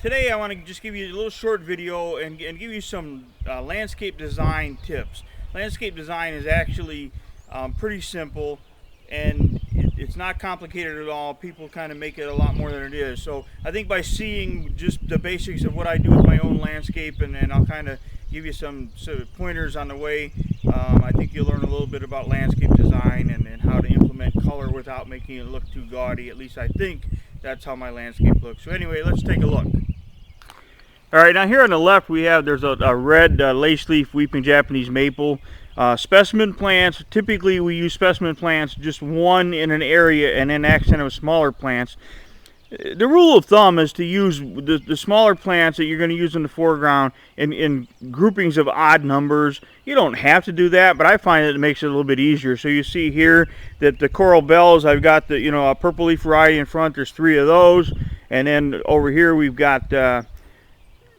Today I want to just give you a little short video and give you some landscape design tips. Landscape design is actually pretty simple, and it's not complicated at all. People kind of make it a lot more than it is. So I think by seeing just the basics of what I do with my own landscape, and I'll kind of give you some sort of pointers on the way, I think you'll learn a little bit about landscape design and how to implement color without making it look too gaudy. At least I think that's how my landscape looks. So anyway, let's take a look. All right, now here on the left there's a red lace leaf weeping Japanese maple. Specimen plants, typically we use specimen plants, just one in an area, and then accent with smaller plants. The rule of thumb is to use the smaller plants that you're going to use in the foreground in groupings of odd numbers. You don't have to do that, but I find that it makes it a little bit easier. So you see here that the coral bells, I've got the a purple leaf variety in front. There's 3 of those, and then over here we've got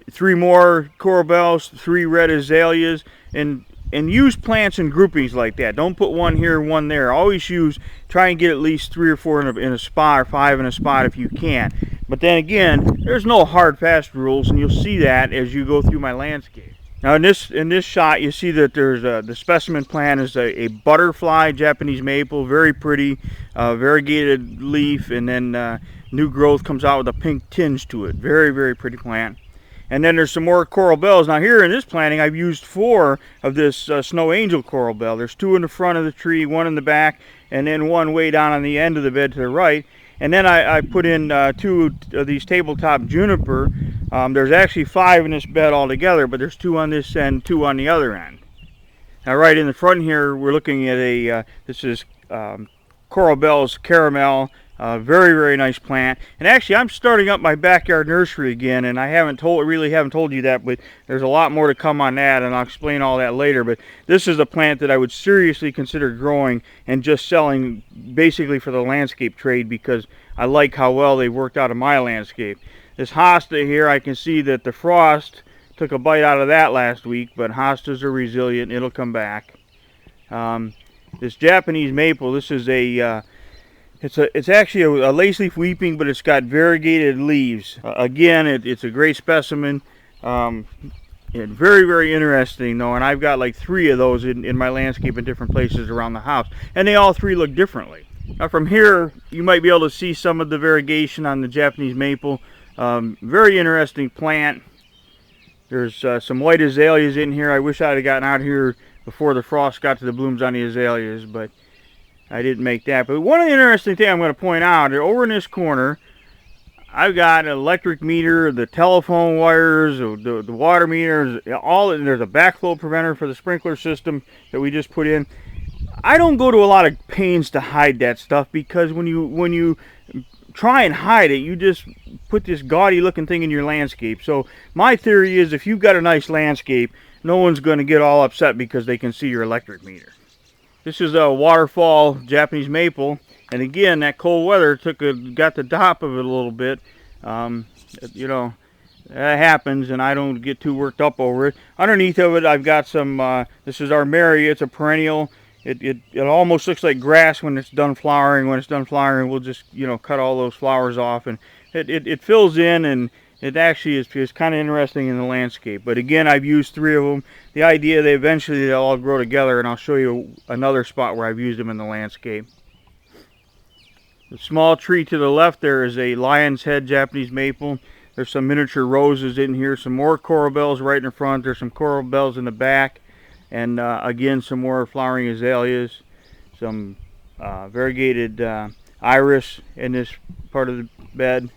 3 more coral bells, 3 red azaleas, and use plants in groupings like that. Don't put one here, one there. Always try and get at least 3 or 4 in a spot, or 5 in a spot if you can. But then again, there's no hard fast rules, and you'll see that as you go through my landscape. Now in this shot, you see that there's the specimen plant is a butterfly Japanese maple, very pretty, variegated leaf, and then new growth comes out with a pink tinge to it. Very, very pretty plant. And then there's some more coral bells. Now here in this planting, I've used 4 of this snow angel coral bell. There's 2 in the front of the tree, 1 in the back, and then 1 way down on the end of the bed to the right. And then I put in 2 of these tabletop juniper. There's actually 5 in this bed altogether, but there's 2 on this end, 2 on the other end. Now right in the front here, we're looking at this is coral bells caramel. Very, very nice plant. And actually, I'm starting up my backyard nursery again, and I really haven't told you that, but there's a lot more to come on that, and I'll explain all that later. But this is a plant that I would seriously consider growing and just selling basically for the landscape trade, because I like how well they worked out in my landscape. This hosta here, I can see that the frost took a bite out of that last week, but hostas are resilient. It'll come back. This Japanese maple, this is it's actually a lace leaf weeping, but it's got variegated leaves. Again, it's a great specimen. And very, very interesting though, and I've got like 3 of those in my landscape in different places around the house, and they all 3 look differently. Now from here, you might be able to see some of the variegation on the Japanese maple. Very interesting plant. There's some white azaleas in here. I wish I'd have gotten out here before the frost got to the blooms on the azaleas, but I didn't make that. But one interesting thing I'm going to point out, over in this corner, I've got an electric meter, the telephone wires, the water meters, and there's a backflow preventer for the sprinkler system that we just put in. I don't go to a lot of pains to hide that stuff, because when you try and hide it, you just put this gaudy looking thing in your landscape. So my theory is, if you've got a nice landscape, no one's going to get all upset because they can see your electric meter. This is a waterfall Japanese maple, and again, that cold weather got the top of it a little bit. That happens, and I don't get too worked up over it. Underneath of it, I've got some. This is armeria. It's a perennial. It almost looks like grass when it's done flowering. When it's done flowering, we'll just cut all those flowers off, and it fills in, and it actually is kind of interesting in the landscape. But again, I've used 3 of them. The idea that eventually they'll all grow together, and I'll show you another spot where I've used them in the landscape. The small tree to the left there is a lion's head Japanese maple. There's some miniature roses in here, some more coral bells right in the front. There's some coral bells in the back, and again, some more flowering azaleas, some variegated iris in this part of the bed.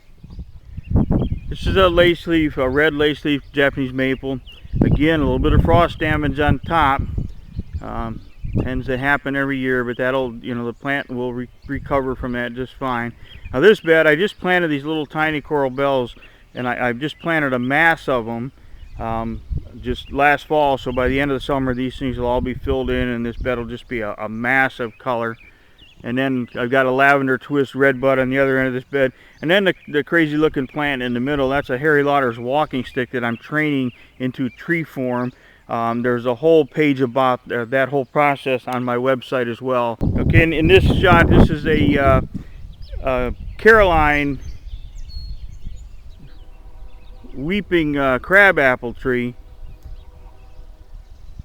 This is a red lace leaf Japanese maple. Again, a little bit of frost damage on top. Tends to happen every year, but the plant will recover from that just fine. Now this bed, I just planted these little tiny coral bells, and I've just planted a mass of them just last fall. So by the end of the summer, these things will all be filled in, and this bed will just be a mass of color. And then I've got a lavender twist red bud on the other end of this bed. And then the crazy looking plant in the middle, that's a Harry Lauder's walking stick that I'm training into tree form. There's a whole page about that whole process on my website as well. Okay, in this shot, this is a Caroline weeping crab apple tree.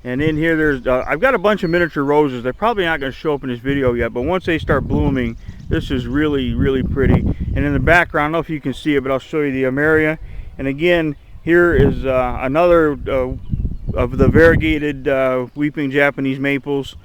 And in here there's, I've got a bunch of miniature roses. They're probably not going to show up in this video yet, but once they start blooming, this is really, really pretty. And in the background, I don't know if you can see it, but I'll show you the Ameria. And again, here is another of the variegated weeping Japanese maples.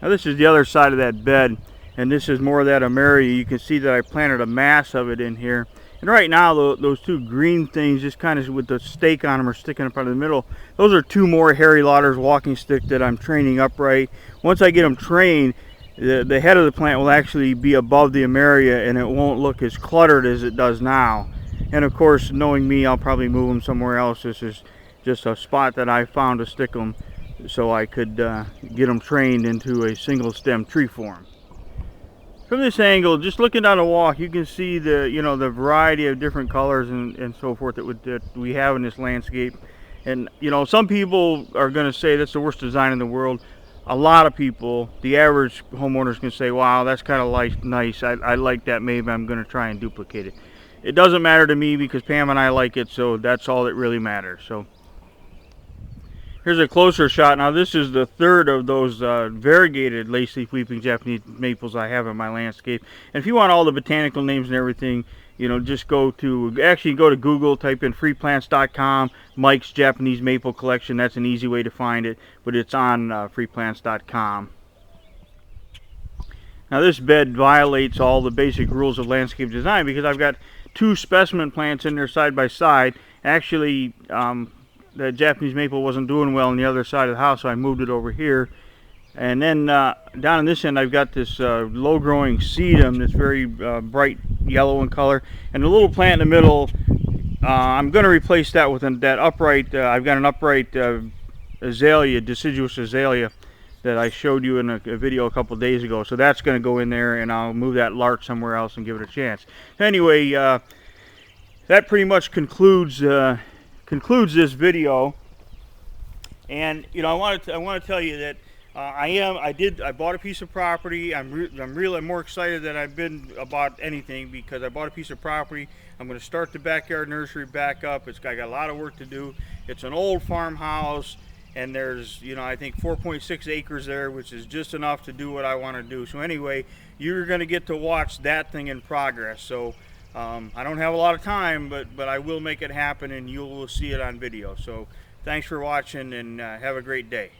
Now this is the other side of that bed, and this is more of that Ameria. You can see that I planted a mass of it in here. And right now, those two green things, just kind of with the stake on them, are sticking up out of the middle. Those are two more Harry Lauder's walking stick that I'm training upright. Once I get them trained, the head of the plant will actually be above the Ameria, and it won't look as cluttered as it does now. And of course, knowing me, I'll probably move them somewhere else. This is just a spot that I found to stick them so I could get them trained into a single stem tree form. From this angle, just looking down the walk, you can see the the variety of different colors and so forth that we have in this landscape. And some people are going to say that's the worst design in the world. A lot of people, the average homeowners, can say, wow, that's kind of nice. I like that. Maybe I'm going to try and duplicate it. It doesn't matter to me because Pam and I like it, so that's all that really matters. So here's a closer shot. Now this is the third of those variegated lace-leaf weeping Japanese maples I have in my landscape. And if you want all the botanical names and everything, just go to Google, type in freeplants.com, Mike's Japanese Maple Collection. That's an easy way to find it, but it's on freeplants.com. Now this bed violates all the basic rules of landscape design because I've got two specimen plants in there side by side. Actually, the Japanese maple wasn't doing well on the other side of the house, so I moved it over here. And then down on this end, I've got this low-growing sedum that's very bright yellow in color. And the little plant in the middle, I'm going to replace that with that upright. I've got an upright azalea, deciduous azalea, that I showed you in a video a couple days ago. So that's going to go in there, and I'll move that larch somewhere else and give it a chance. Anyway, that pretty much concludes this video. And I want to tell you that I bought a piece of property. I'm more excited than I've been about anything because I bought a piece of property. I'm going to start the backyard nursery back up. I got a lot of work to do. It's an old farmhouse, and there's I think 4.6 acres there, which is just enough to do what I want to do. So anyway, you're going to get to watch that thing in progress. So I don't have a lot of time, but I will make it happen, and you will see it on video. So thanks for watching, and have a great day.